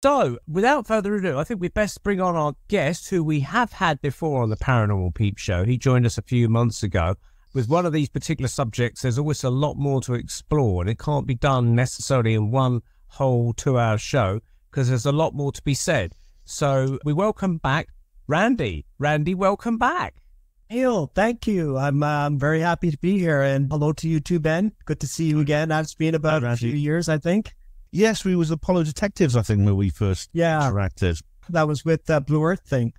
So, without further ado, I think we best bring on our guest, who we have had before on the Paranormal Peep Show. He joined us a few months ago. With one of these particular subjects, there's always a lot more to explore, and it can't be done necessarily in one whole 2-hour show, because there's a lot more to be said. So, we welcome back Randy. Randy, welcome back. Neil, thank you. I'm very happy to be here, and hello to you too, Ben. Good to see you again. It's been about a few years, I think. Yes, we was Apollo Detectives, I think, when we first interacted. That was with the Blue Earth thing.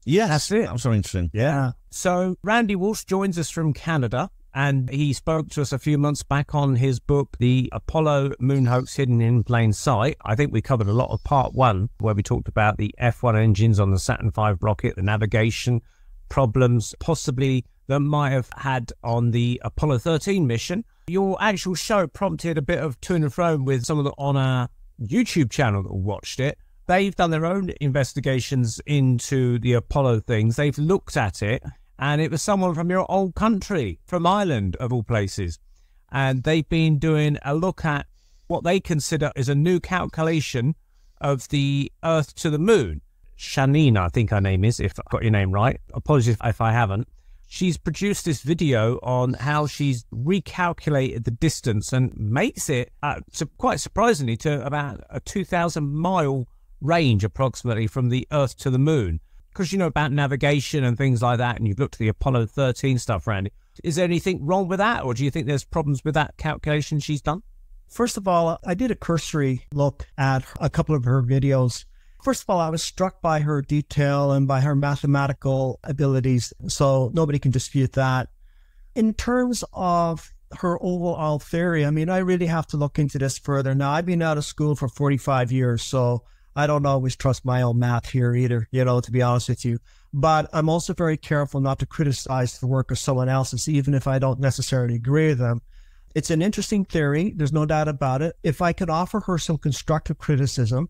Yes, that's it. That was so interesting. Yeah. So Randy Walsh joins us from Canada, and he spoke to us a few months back on his book, The Apollo Moon Hoax Hidden in Plain Sight. I think we covered a lot of part 1, where we talked about the F1 engines on the Saturn V rocket, the navigation problems possibly that might have had on the Apollo 13 mission. Your actual show prompted a bit of to and fro with someone on our YouTube channel that watched it. They've done their own investigations into the Apollo things. They've looked at it, and it was someone from your old country, from Ireland, of all places. And they've been doing a look at what they consider is a new calculation of the Earth to the Moon. Shanine, I think her name is, if I've got your name right. Apologies if I haven't. She's produced this video on how she's recalculated the distance and makes it, quite surprisingly, to about a 2,000-mile range approximately from the Earth to the Moon. Because you know about navigation and things like that, and you've looked at the Apollo 13 stuff, Randy. Is there anything wrong with that, or do you think there's problems with that calculation she's done? First of all, I did a cursory look at a couple of her videos. First of all, I was struck by her detail and by her mathematical abilities, so nobody can dispute that. In terms of her overall theory, I mean, I really have to look into this further. Now, I've been out of school for 45 years, so I don't always trust my own math here either, to be honest with you. But I'm also very careful not to criticize the work of someone else's, even if I don't necessarily agree with them. It's an interesting theory. There's no doubt about it. If I could offer her some constructive criticism,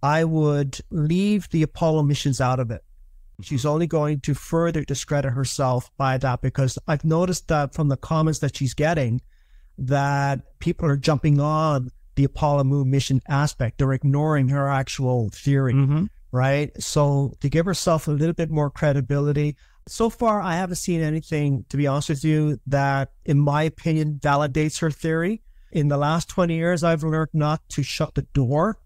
I would leave the Apollo missions out of it. She's only going to further discredit herself by that, because I've noticed that from the comments that she's getting, that people are jumping on the Apollo moon mission aspect. They're ignoring her actual theory, right? So to give herself a little bit more credibility, so far I haven't seen anything, to be honest with you, that, in my opinion, validates her theory. In the last 20 years, I've learned not to shut the door.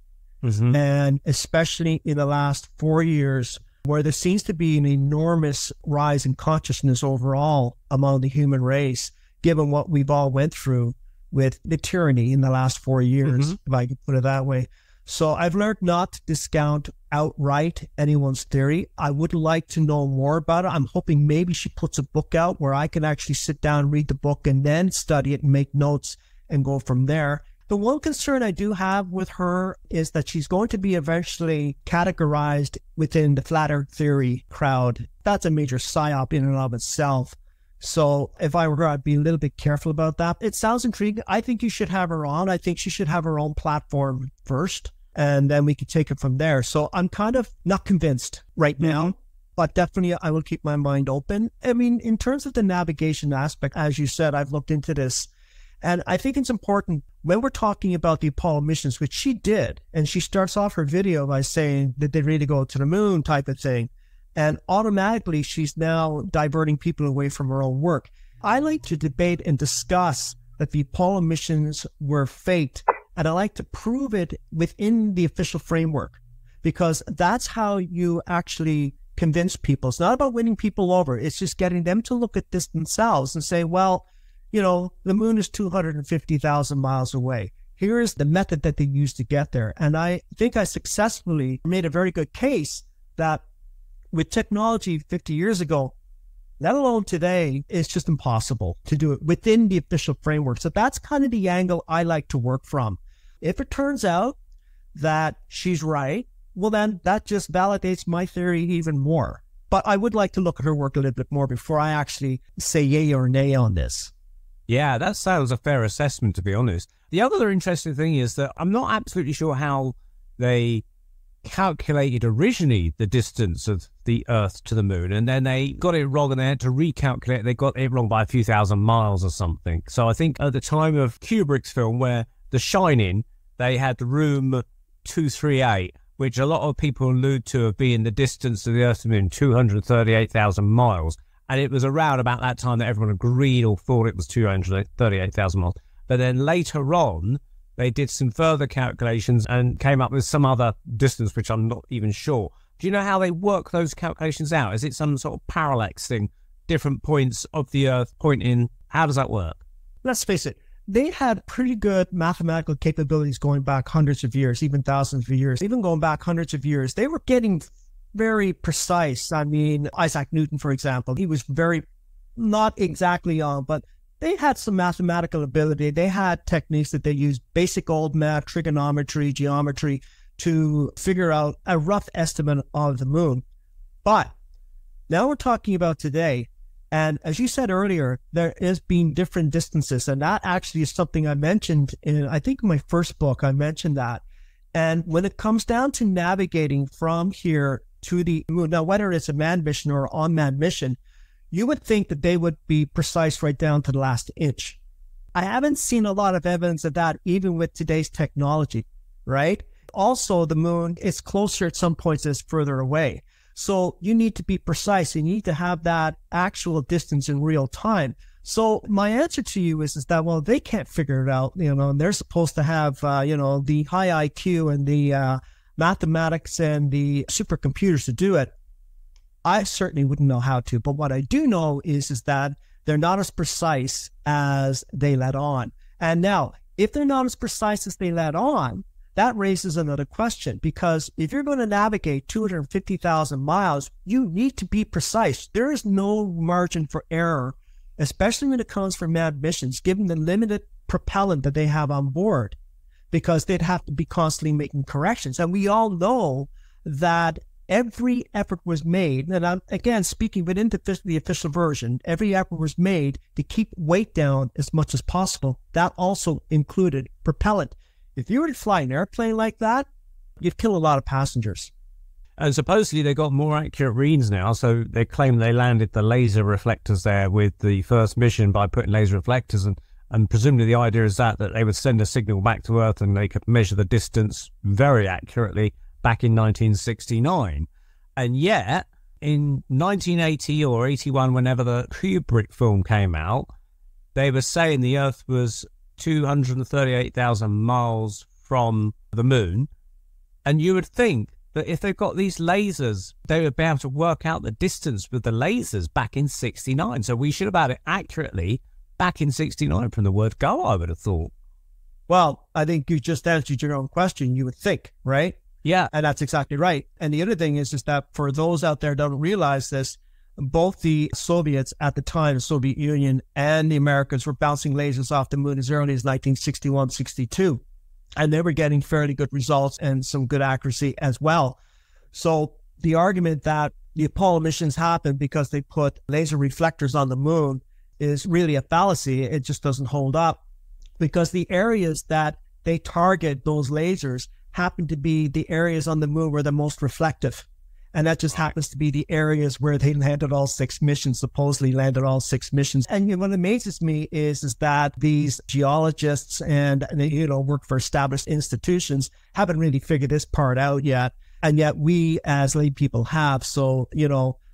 And especially in the last 4 years, where there seems to be an enormous rise in consciousness overall among the human race, given what we've all went through with the tyranny in the last 4 years, if I could put it that way. So I've learned not to discount outright anyone's theory. I would like to know more about it. I'm hoping maybe she puts a book out where I can actually sit down, read the book, and then study it and make notes and go from there. The one concern I do have with her is that she's going to be eventually categorized within the flat earth theory crowd. That's a major psyop in and of itself. So if I were her, I'd be a little bit careful about that. It sounds intriguing. I think you should have her on. I think she should have her own platform first, and then we could take it from there. So I'm kind of not convinced right now, but definitely I will keep my mind open. I mean, in terms of the navigation aspect, as you said, I've looked into this. And I think it's important when we're talking about the Apollo missions, which she did, and she starts off her video by saying that they really go to the moon type of thing. And automatically she's now diverting people away from her own work. I like to debate and discuss that the Apollo missions were faked, and I like to prove it within the official framework, because that's how you actually convince people. It's not about winning people over. It's just getting them to look at this themselves and say, well, the moon is 250,000 miles away. Here is the method that they used to get there. And I think I successfully made a very good case that with technology 50 years ago, let alone today, it's just impossible to do it within the official framework. So that's kind of the angle I like to work from. If it turns out that she's right, well, then that just validates my theory even more. But I would like to look at her work a little bit more before I actually say yay or nay on this. Yeah, that sounds a fair assessment, to be honest. The other interesting thing is that I'm not absolutely sure how they calculated originally the distance of the Earth to the moon, and then they got it wrong and they had to recalculate. They got it wrong by a few thousand miles or something. So I think at the time of Kubrick's film, where The Shining, they had room 238, which a lot of people allude to of being the distance of the Earth to the Moon, 238,000 miles. And it was around about that time that everyone agreed or thought it was 238,000 miles. But then later on, they did some further calculations and came up with some other distance, which I'm not even sure. Do you know how they work those calculations out? Is it some sort of parallax thing, different points of the Earth pointing? How does that work? Let's face it, they had pretty good mathematical capabilities going back hundreds of years, even thousands of years, even going back hundreds of years. They were getting very precise. I mean, Isaac Newton, for example, he was very, not exactly on, but they had some mathematical ability. They had techniques that they used, basic old math, trigonometry, geometry, to figure out a rough estimate of the moon. But now we're talking about today. And as you said earlier, there is being different distances. And that actually is something I mentioned in, I think in my first book, I mentioned that. And when it comes down to navigating from here to the moon, now whether it's a manned mission or an unmanned mission, you would think that they would be precise right down to the last inch. I haven't seen a lot of evidence of that, even with today's technology, right? Also, the moon is closer at some points as further away. So you need to be precise. You need to have that actual distance in real time. So my answer to you is that, well, they can't figure it out, and they're supposed to have, the high IQ and the mathematics and the supercomputers to do it. I certainly wouldn't know how to. But what I do know is that they're not as precise as they let on. And now, if they're not as precise as they let on, that raises another question, because if you're going to navigate 250,000 miles, you need to be precise. There is no margin for error, especially when it comes from manned missions, given the limited propellant that they have on board, because they'd have to be constantly making corrections. And we all know that every effort was made, and I'm, again, speaking within the official version, every effort was made to keep weight down as much as possible. That also included propellant. If you were to fly an airplane like that, you'd kill a lot of passengers. And supposedly they got more accurate readings now, so they claim they landed the laser reflectors there with the first mission by putting laser reflectors, and presumably the idea is that they would send a signal back to Earth and they could measure the distance very accurately back in 1969. And yet, in 1980 or 81, whenever the Kubrick film came out, they were saying the Earth was 238,000 miles from the moon. And you would think that if they've got these lasers, they would be able to work out the distance with the lasers back in 69. So we should have had it accurately back in 69 from the word go, I would have thought. Well, I think you just answered your own question, you would think, right? Yeah. And that's exactly right. And the other thing is that for those out there that don't realize this, both the Soviets at the time, the Soviet Union, and the Americans were bouncing lasers off the moon as early as 1961, 62. And they were getting fairly good results and some good accuracy as well. So the argument that the Apollo missions happened because they put laser reflectors on the moon is really a fallacy. It just doesn't hold up, because the areas that they target those lasers happen to be the areas on the moon where they're most reflective. And that just happens to be the areas where they landed all 6 missions, supposedly landed all 6 missions. And what amazes me is that these geologists and work for established institutions haven't really figured this part out yet. And yet we as lay people have. So,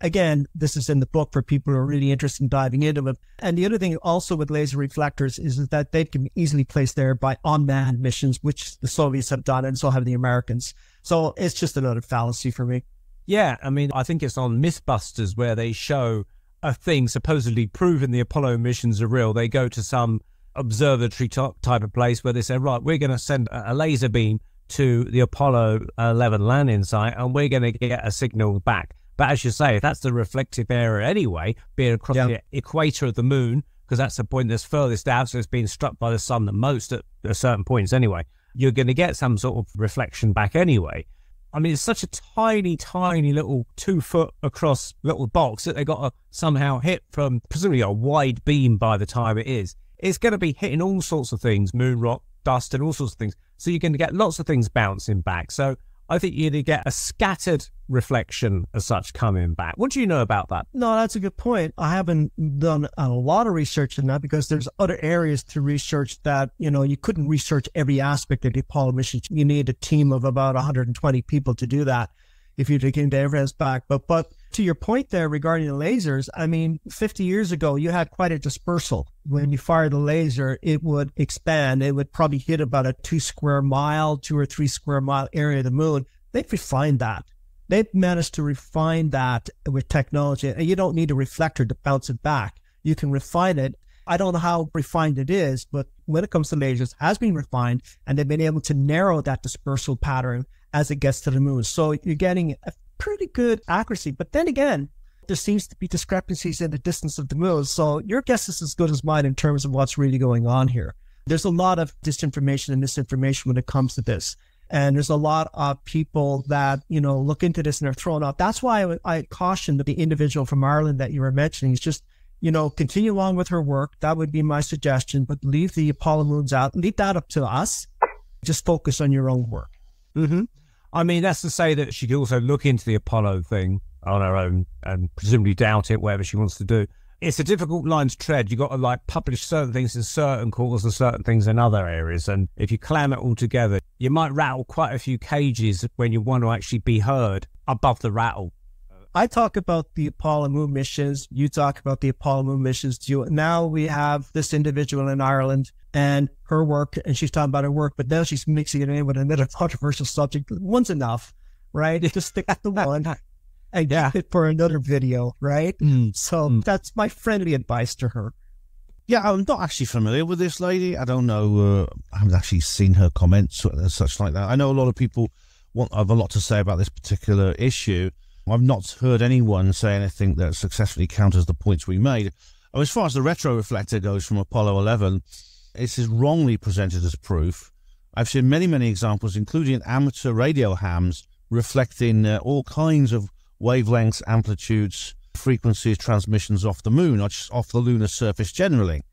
again, this is in the book for people who are really interested in diving into it. And the other thing also with laser reflectors is that they can be easily placed there by unmanned missions, which the Soviets have done, and so have the Americans. So it's just another fallacy for me. Yeah, I mean, I think it's on Mythbusters where they show a thing supposedly proving the Apollo missions are real. They go to some observatory type of place where they say, right, we're going to send a laser beam to the Apollo 11 landing site and we're going to get a signal back. But as you say, if that's the reflective area anyway, being across the equator of the moon, because that's the point that's furthest out, so it's being struck by the sun the most at certain points anyway, you're going to get some sort of reflection back anyway. I mean, it's such a tiny, tiny little 2-foot across little box that they got to somehow hit from presumably a wide beam by the time it is. It's going to be hitting all sorts of things, moon rock, dust, and all sorts of things. So you're going to get lots of things bouncing back. So I think you'd get a scattered reflection as such coming back. What do you know about that? No, that's a good point. I haven't done a lot of research in that because there's other areas to research that, you couldn't research every aspect of the Apollo mission. You need a team of about 120 people to do that if you're taking the evidence back. But to your point there regarding the lasers, 50 years ago, you had quite a dispersal. When you fire the laser, it would expand. It would probably hit about a 2 or 3 square mile area of the moon. They've refined that. They've managed to refine that with technology. And you don't need a reflector to bounce it back. You can refine it. I don't know how refined it is, but when it comes to lasers, it has been refined, and they've been able to narrow that dispersal pattern as it gets to the moon. So you're getting a pretty good accuracy. But then again, there seems to be discrepancies in the distance of the moon. So your guess is as good as mine in terms of what's really going on here. There's a lot of disinformation and misinformation when it comes to this. And there's a lot of people that, look into this and they're thrown off. That's why I cautioned the individual from Ireland that you were mentioning. It's just, continue along with her work. That would be my suggestion. But leave the Apollo moons out. Leave that up to us. Just focus on your own work. Mm-hmm. That's to say that she could also look into the Apollo thing on her own and presumably doubt it, whatever she wants to do. It's a difficult line to tread. You've got to publish certain things in certain quarters and certain things in other areas. And if you clam it all together, you might rattle quite a few cages when you want to actually be heard above the rattle. I talk about the Apollo moon missions. You talk about the Apollo moon missions too. Now we have this individual in Ireland and her work, and she's talking about her work, but now she's mixing it in with another controversial subject. One's enough, right? Just stick with the one. And get it for another video, right? That's my friendly advice to her. Yeah, I'm not actually familiar with this lady. I don't know. I haven't actually seen her comments or such like that. I know a lot of people have a lot to say about this particular issue. I've not heard anyone say anything that successfully counters the points we made. As far as the retroreflector goes from Apollo 11, it is wrongly presented as proof. I've seen many, many examples, including amateur radio hams, reflecting all kinds of wavelengths, amplitudes, frequencies, transmissions off the moon, or just off the lunar surface generally.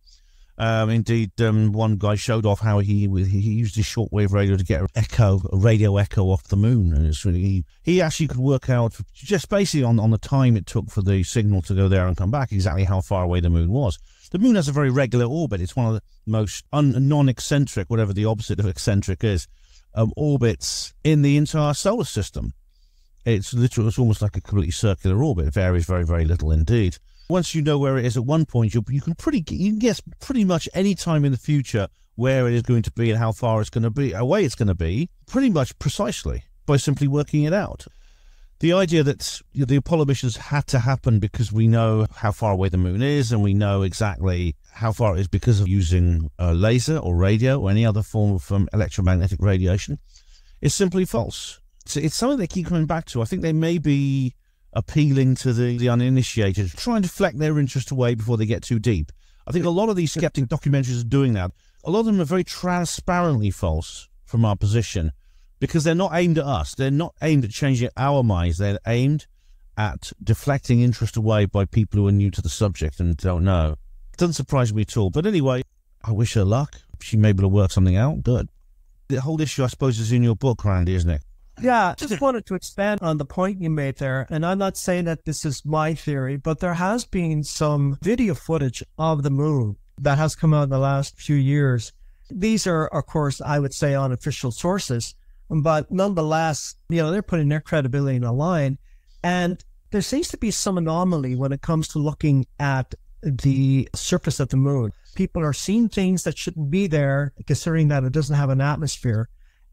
Indeed, one guy showed off how he used his shortwave radio to get a radio echo off the moon, and it's really he actually could work out just basically on the time it took for the signal to go there and come back exactly how far away the moon was. The moon has a very regular orbit. It's one of the most non-eccentric, whatever the opposite of eccentric is, orbits in the entire solar system. It's almost like a completely circular orbit. It varies very, very little indeed. Once you know where it is at one point, you can guess pretty much any time in the future where it is going to be and how far it's going to be, away it's going to be, pretty much precisely by simply working it out. The idea that the Apollo missions had to happen because we know how far away the moon is and we know exactly how far it is because of using a laser or radio or any other form of electromagnetic radiation is simply false. It's something they keep coming back to. I think they may be appealing to the uninitiated, trying to deflect their interest away before they get too deep. I think a lot of these skeptic documentaries are doing that. A lot of them are very transparently false from our position because they're not aimed at us. They're not aimed at changing our minds. They're aimed at deflecting interest away by people who are new to the subject and don't know. It doesn't surprise me at all. But anyway, I wish her luck. She may be able to work something out. Good. The whole issue, I suppose, is in your book, Randy, isn't it? Yeah, just wanted to expand on the point you made there. And I'm not saying that this is my theory, but there has been some video footage of the moon that has come out in the last few years. These are, of course, I would say unofficial sources, but nonetheless, they're putting their credibility in the line. And there seems to be some anomaly when it comes to looking at the surface of the moon. People are seeing things that shouldn't be there, considering that it doesn't have an atmosphere.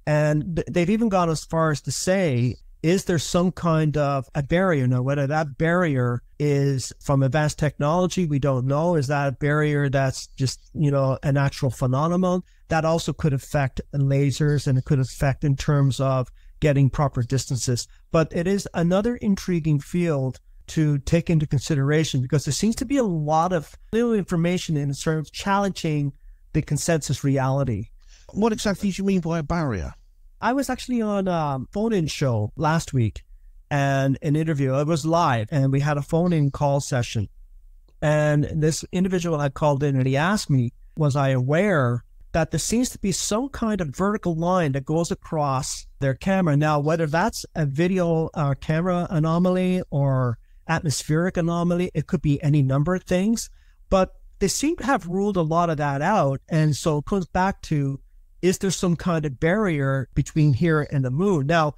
And they've even gone as far as to say, is there some kind of a barrier? Now, whether that barrier is from advanced technology, we don't know. Is that a barrier that's just, a natural phenomenon? That also could affect lasers, and it could affect in terms of getting proper distances. But it is another intriguing field to take into consideration because there seems to be a lot of new information in terms of challenging the consensus reality. What exactly do you mean by a barrier? I was actually on a phone-in show last week and an interview. It was live, and we had a phone-in call session. And this individual had called in, and he asked me, was I aware that there seems to be some kind of vertical line that goes across their camera. Now, whether that's a video camera anomaly or atmospheric anomaly, it could be any number of things, but they seem to have ruled a lot of that out. And so it comes back to, is there some kind of barrier between here and the moon? Now,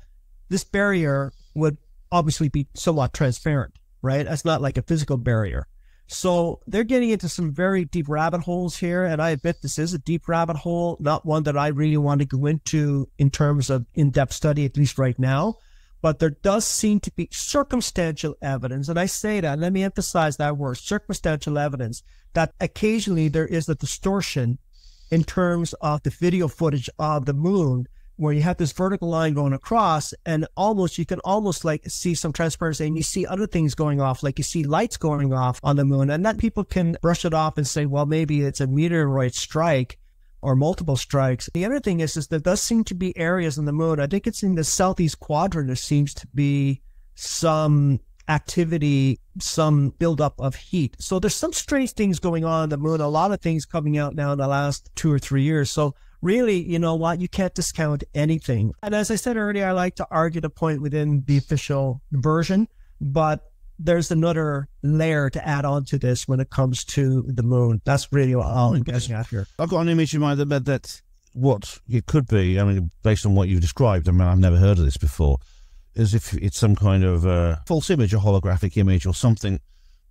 this barrier would obviously be somewhat transparent, right? It's not like a physical barrier. So they're getting into some very deep rabbit holes here. And I admit this is a deep rabbit hole, not one that I really want to go into in terms of in-depth study, at least right now. But there does seem to be circumstantial evidence. And I say that, let me emphasize that word, circumstantial evidence, that occasionally there is a distortion in terms of the video footage of the moon, where you have this vertical line going across, and you can almost like see some transparency, and you see other things going off, like you see lights going off on the moon, and then people can brush it off and say, well, maybe it's a meteoroid strike or multiple strikes. The other thing is there does seem to be areas on the moon, I think it's in the southeast quadrant, there seems to be some activity, some buildup of heat. So there's some strange things going on the moon, a lot of things coming out now in the last 2 or 3 years. So really, you know what, you can't discount anything. And as I said earlier, I like to argue the point within the official version, but there's another layer to add on to this when it comes to the moon. That's really what I'm getting at here. I've got an image in mind that what it could be, I mean, based on what you've described, I mean, I've never heard of this before, as if it's some kind of false image, a holographic image or something.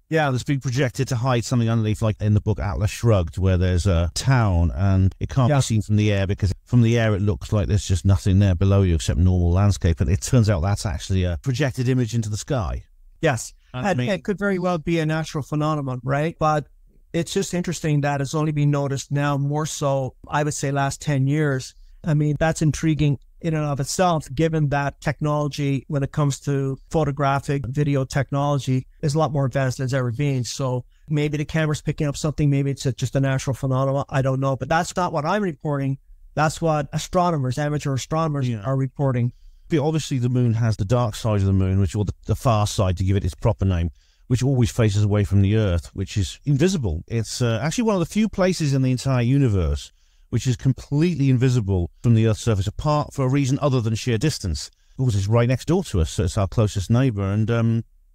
Yeah, that's been projected to hide something underneath, like in the book Atlas Shrugged, where there's a town and it can't be seen from the air, because from the air it looks like there's just nothing there below you except normal landscape. And it turns out that's actually a projected image into the sky. Yes, and it could very well be a natural phenomenon, right? But it's just interesting that it's only been noticed now, more so, I would say, last 10 years. I mean, that's intriguing in and of itself, given that technology, when it comes to photographic video technology, is a lot more advanced than it's ever been. So maybe the camera's picking up something, maybe it's just a natural phenomenon, I don't know. But that's not what I'm reporting. That's what astronomers, amateur astronomers are reporting. Obviously, the moon has the dark side of the moon, or the far side, to give it its proper name, which always faces away from the Earth, which is invisible. It's actually one of the few places in the entire universe which is completely invisible from the Earth's surface, apart for a reason other than sheer distance. Of course, it's right next door to us, so it's our closest neighbour. And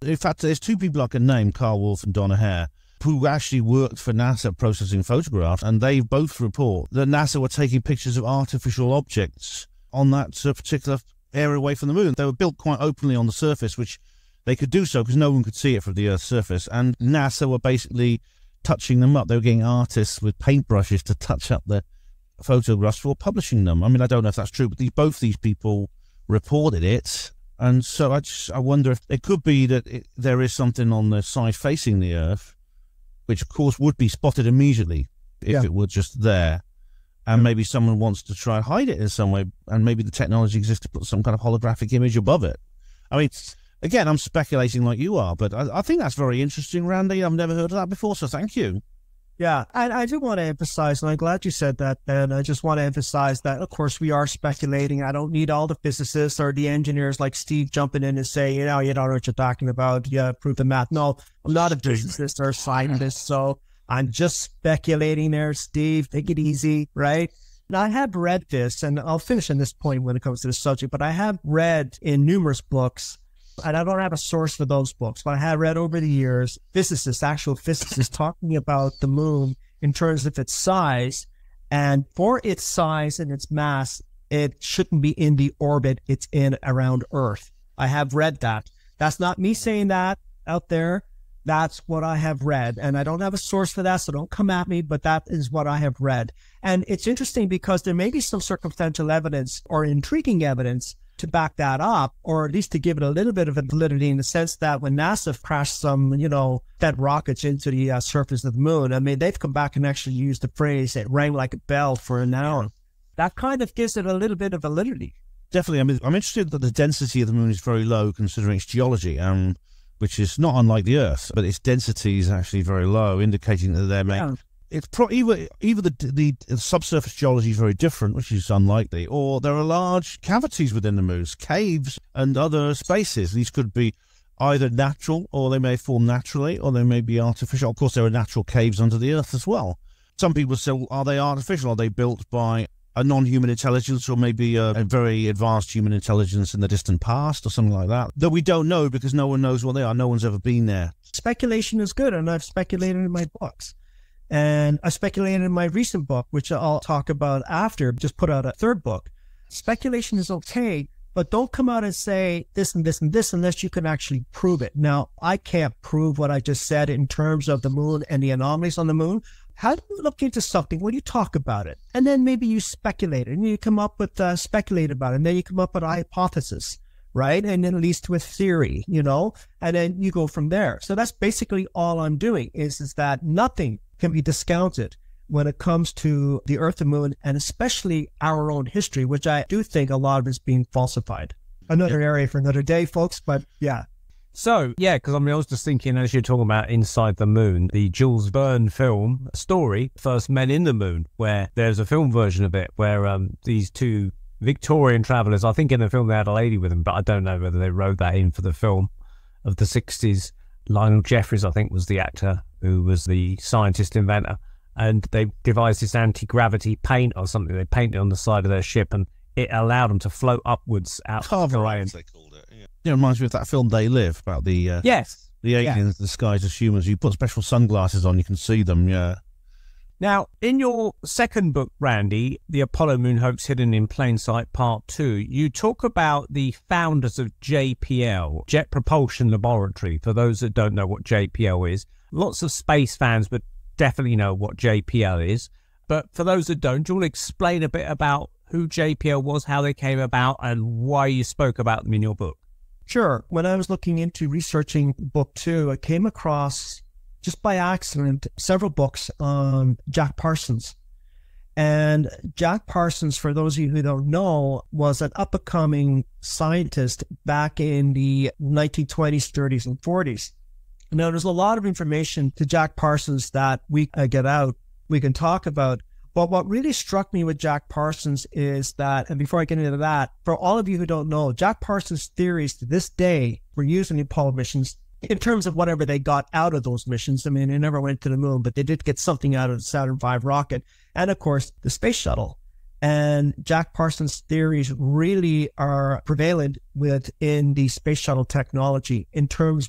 in fact, there's two people I can name, Carl Wolf and Donna Hare, who actually worked for NASA processing photographs, and they both report that NASA were taking pictures of artificial objects on that particular area away from the moon. They were built quite openly on the surface, which they could do so because no one could see it from the Earth's surface. And NASA were basically touching them up. They were getting artists with paintbrushes to touch up the photographs for publishing them. I mean, I don't know if that's true, but both these people reported it. And so I wonder if it could be that there is something on the side facing the Earth, which of course would be spotted immediately if it were just there. And maybe someone wants to try and hide it in some way, and maybe the technology exists to put some kind of holographic image above it. I mean, again, I'm speculating like you are, but I think that's very interesting, Randy. I've never heard of that before, so thank you. Yeah, and I do want to emphasize, and I'm glad you said that, and I just want to emphasize that, of course, we are speculating. I don't need all the physicists or the engineers like Steve jumping in and saying, you don't know what you're talking about, prove the math. No, I'm not a physicist or a scientist, so I'm just speculating there, Steve. Take it easy, right? Now, I have read this, and I'll finish on this point when it comes to the subject, but I have read in numerous books, and I don't have a source for those books, but I have read over the years, actual physicists talking about the moon in terms of its size. And for its size and its mass, it shouldn't be in the orbit it's in around Earth. I have read that. That's not me saying that out there. That's what I have read. And I don't have a source for that, so don't come at me, but that is what I have read. And it's interesting because there may be some circumstantial evidence or intriguing evidence to back that up, or at least to give it a little bit of a validity, in the sense that when NASA crashed some, dead rockets into the surface of the moon, I mean, they've come back and actually used the phrase, it rang like a bell for an hour. That kind of gives it a little bit of validity. Definitely. I mean, I'm interested that the density of the moon is very low considering its geology, which is not unlike the Earth, but its density is actually very low, indicating that there may... It's either the subsurface geology is very different, which is unlikely, or there are large cavities within the moon, caves and other spaces. These could be either natural, or they may form naturally, or they may be artificial. Of course, there are natural caves under the Earth as well. Some people say, well, are they artificial? Are they built by a non-human intelligence, or maybe a very advanced human intelligence in the distant past or something like that? Though we don't know, because no one knows what they are. No one's ever been there. Speculation is good, and I've speculated in my books. And I speculated in my recent book, which I'll talk about after, just put out a third book. Speculation is okay, but don't come out and say this and this and this unless you can actually prove it. Now, I can't prove what I just said in terms of the moon and the anomalies on the moon. How do you look into something? Well, you talk about it, and then maybe you speculate, and you come up with speculate about it, and then you come up with a hypothesis, right? And then it leads to a theory, you know, and then you go from there. So that's basically all I'm doing is that nothing can be discounted when it comes to the Earth and Moon, and especially our own history, which I do think a lot of is being falsified. Another area for another day, folks, but yeah. So, yeah, because I was just thinking, as you're talking about Inside the Moon, the Jules Verne film story, First Men in the Moon, where there's a film version of it where these two Victorian travellers, I think in the film they had a lady with them, but I don't know whether they wrote that in for the film of the 60s. Lionel Jeffries, I think, was the actor who was the scientist inventor. And they devised this anti-gravity paint or something. They painted it on the side of their ship, and it allowed them to float upwards out of the rain. They called it. Yeah. It reminds me of that film They Live, about the yes, the aliens disguised as humans. You put special sunglasses on, you can see them. Yeah. Now, in your second book, Randy, The Apollo Moon Hoax Hidden in Plain Sight Part 2, you talk about the founders of JPL, Jet Propulsion Laboratory. For those that don't know what JPL is, lots of space fans would definitely know what JPL is. But for those that don't, do you want to explain a bit about who JPL was, how they came about, and why you spoke about them in your book? Sure. When I was looking into researching book 2, I came across, just by accident, several books on Jack Parsons. And Jack Parsons, for those of you who don't know, was an up-and-coming scientist back in the 1920s, 30s, and 40s. Now, there's a lot of information to Jack Parsons that we can talk about. But what really struck me with Jack Parsons is that, and before I get into that, for all of you who don't know, Jack Parsons' theories to this day were used in the Apollo missions in terms of whatever they got out of those missions. I mean, they never went to the moon, but they did get something out of the Saturn V rocket and, of course, the space shuttle. And Jack Parsons' theories really are prevalent within the space shuttle technology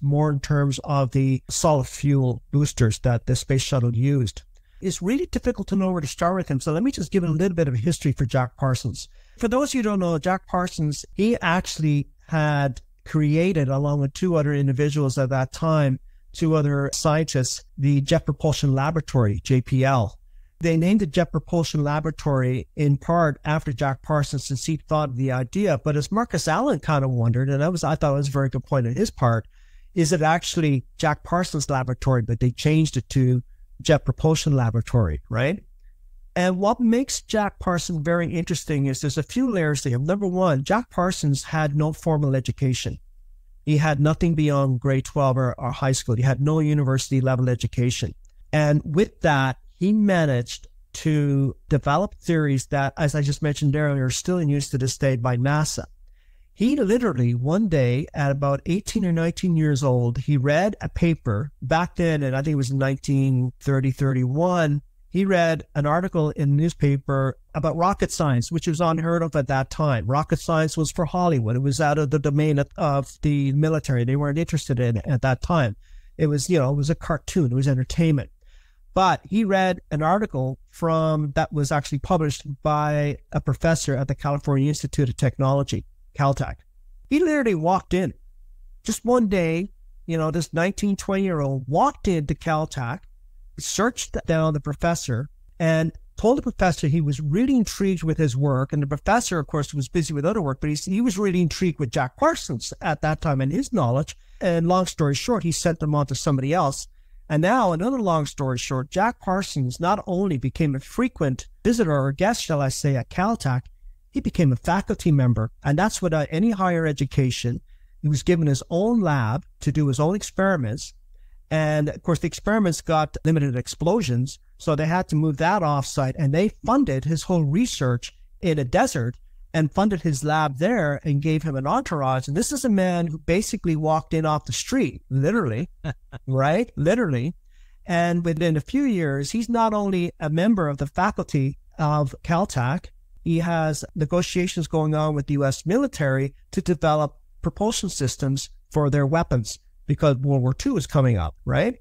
more in terms of the solid fuel boosters that the space shuttle used. It's really difficult to know where to start with him. So let me just give a little bit of history for Jack Parsons. For those of you who don't know, Jack Parsons, he actually had created, along with two other individuals at that time, two other scientists, the Jet Propulsion Laboratory, JPL. They named the Jet Propulsion Laboratory in part after Jack Parsons, since he thought of the idea. But as Marcus Allen kind of wondered, and I thought it was a very good point on his part, is it actually Jack Parsons' laboratory, but they changed it to Jet Propulsion Laboratory, right? And what makes Jack Parsons very interesting is there's a few layers to him. Number one, Jack Parsons had no formal education. He had nothing beyond grade 12 or high school. He had no university level education. And with that, he managed to develop theories that, as I just mentioned earlier, are still in use to this day by NASA. He literally, one day, at about 18 or 19 years old, he read a paper back then, and I think it was 1930, 31. He read an article in the newspaper about rocket science, which was unheard of at that time. Rocket science was for Hollywood. It was out of the domain of the military. They weren't interested in it at that time. It was, it was a cartoon. It was entertainment. But he read an article that was actually published by a professor at the California Institute of Technology, Caltech. He literally walked in. Just one day, this 19, 20-year-old walked into Caltech, searched down the professor, and told the professor he was really intrigued with his work. And the professor, of course, was busy with other work, but he was really intrigued with Jack Parsons at that time and his knowledge. And long story short, he sent them on to somebody else. And now, another long story short, Jack Parsons not only became a frequent visitor or guest, shall I say, at Caltech, he became a faculty member. And that's without any higher education. He was given his own lab to do his own experiments. And of course, the experiments got limited explosions, so they had to move that offsite. And they funded his whole research in a desert and funded his lab there and gave him an entourage. And this is a man who basically walked in off the street, literally, right? Literally. And within a few years, he's not only a member of the faculty of Caltech, he has negotiations going on with the U.S. military to develop propulsion systems for their weapons because World War II is coming up, right?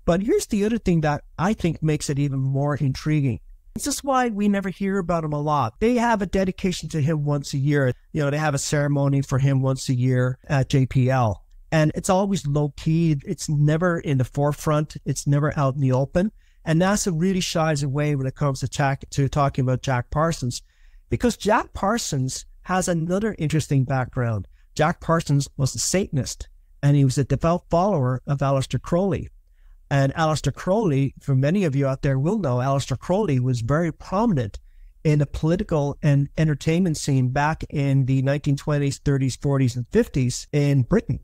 But here's the other thing that I think makes it even more intriguing. This is why we never hear about him a lot. They have a dedication to him once a year. You know, they have a ceremony for him once a year at JPL. And it's always low key. It's never in the forefront. It's never out in the open. And NASA really shies away when it comes to talking about Jack Parsons, because Jack Parsons has another interesting background. Jack Parsons was a Satanist, and he was a devout follower of Aleister Crowley. And Aleister Crowley, for many of you out there will know, Aleister Crowley was very prominent in the political and entertainment scene back in the 1920s, 30s, 40s, and 50s in Britain.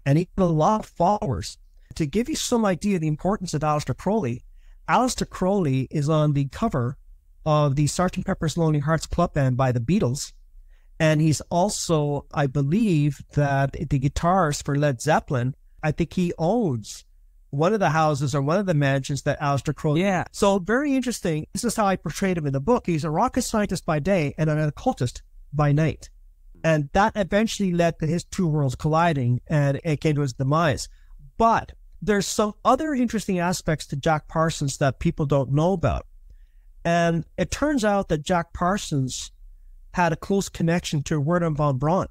And he had a lot of followers. To give you some idea of the importance of Aleister Crowley is on the cover of the Sgt. Pepper's Lonely Hearts Club Band by the Beatles. And he's also, I believe, that the guitarist for Led Zeppelin, I think he owns one of the houses or one of the mansions that Aleister Crowley. Yeah. So very interesting. This is how I portrayed him in the book. He's a rocket scientist by day and an occultist by night. And that eventually led to his two worlds colliding, and it came to his demise. But there's some other interesting aspects to Jack Parsons that people don't know about. And it turns out that Jack Parsons had a close connection to Werner Von Braun.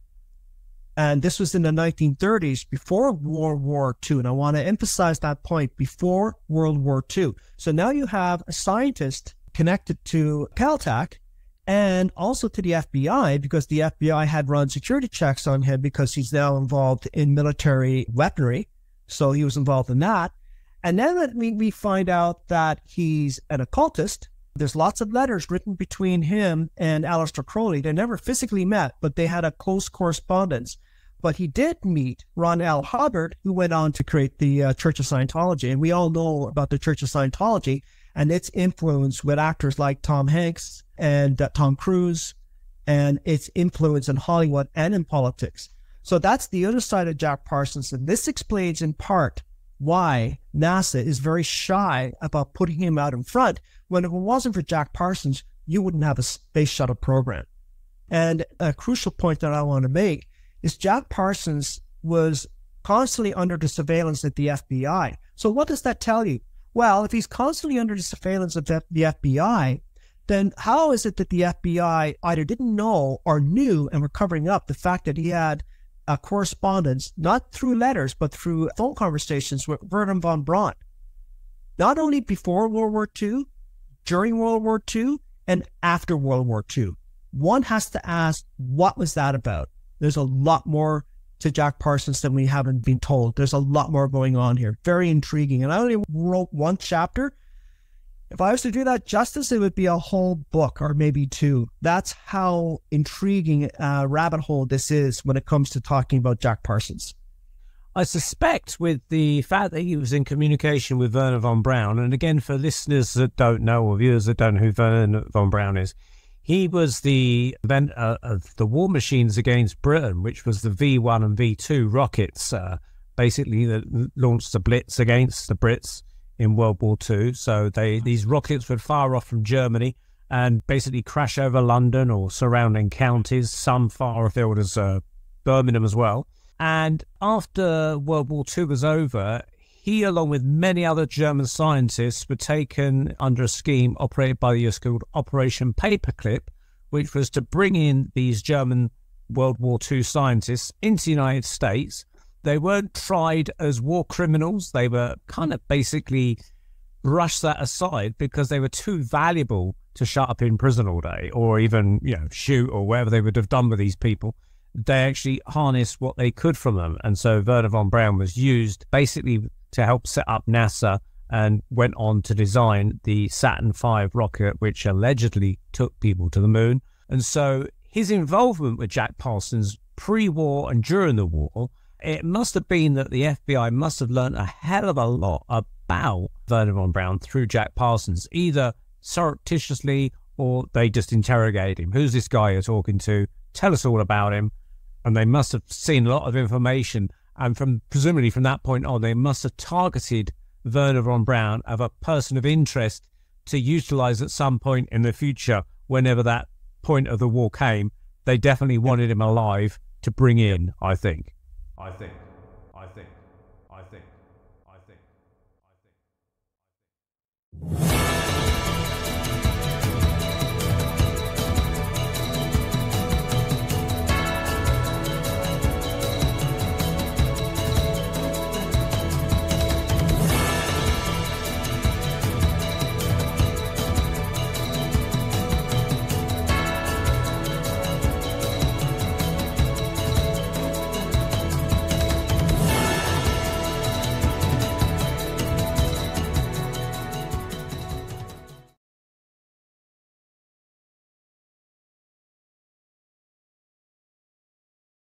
And this was in the 1930s, before World War II. And I want to emphasize that point, before World War II. So now you have a scientist connected to Caltech and also to the FBI, because the FBI had run security checks on him because he's now involved in military weaponry. So he was involved in that. And then we find out that he's an occultist. There's lots of letters written between him and Aleister Crowley. They never physically met, but they had a close correspondence. But he did meet Ron L. Hubbard, who went on to create the Church of Scientology. And we all know about the Church of Scientology and its influence with actors like Tom Hanks and Tom Cruise, and its influence in Hollywood and in politics. So that's the other side of Jack Parsons. And this explains in part why NASA is very shy about putting him out in front, when if it wasn't for Jack Parsons, you wouldn't have a space shuttle program. And a crucial point that I want to make is Jack Parsons was constantly under the surveillance of the FBI. So what does that tell you? Well, if he's constantly under the surveillance of the FBI, then how is it that the FBI either didn't know or knew and were covering up the fact that he had a correspondence, not through letters, but through phone conversations with Werner Von Braun, not only before World War II, during World War II, and after World War II? One has to ask, what was that about? There's a lot more to Jack Parsons than we haven't been told. There's a lot more going on here. Very intriguing. And I only wrote one chapter. If I was to do that justice, it would be a whole book or maybe two. That's how intriguing a rabbit hole this is when it comes to talking about Jack Parsons. I suspect with the fact that he was in communication with Werner Von Braun, and again, for listeners that don't know or viewers that don't know who Werner Von Braun is, he was the inventor of the war machines against Britain, which was the V1 and V2 rockets, basically that launched the Blitz against the Brits in World War II. So these rockets would fire off from Germany and basically crash over London or surrounding counties, some far afield as Birmingham as well. And after World War II was over, he, along with many other German scientists, were taken under a scheme operated by the US called Operation Paperclip, which was to bring in these German World War II scientists into the United States. They weren't tried as war criminals. They were kind of basically brushed that aside because they were too valuable to shut up in prison all day or even, shoot or whatever they would have done with these people. They actually harnessed what they could from them. And so Werner Von Braun was used basically to help set up NASA and went on to design the Saturn V rocket, which allegedly took people to the moon. And so his involvement with Jack Parsons pre-war and during the war, it must have been that the FBI must have learned a hell of a lot about Werner Von Braun through Jack Parsons, either surreptitiously or they just interrogated him. Who's this guy you're talking to? Tell us all about him. And they must have seen a lot of information. And presumably from that point on, they must have targeted Werner von Braun as a person of interest to utilize at some point in the future, whenever that point of the war came. They definitely wanted him alive to bring in, I think.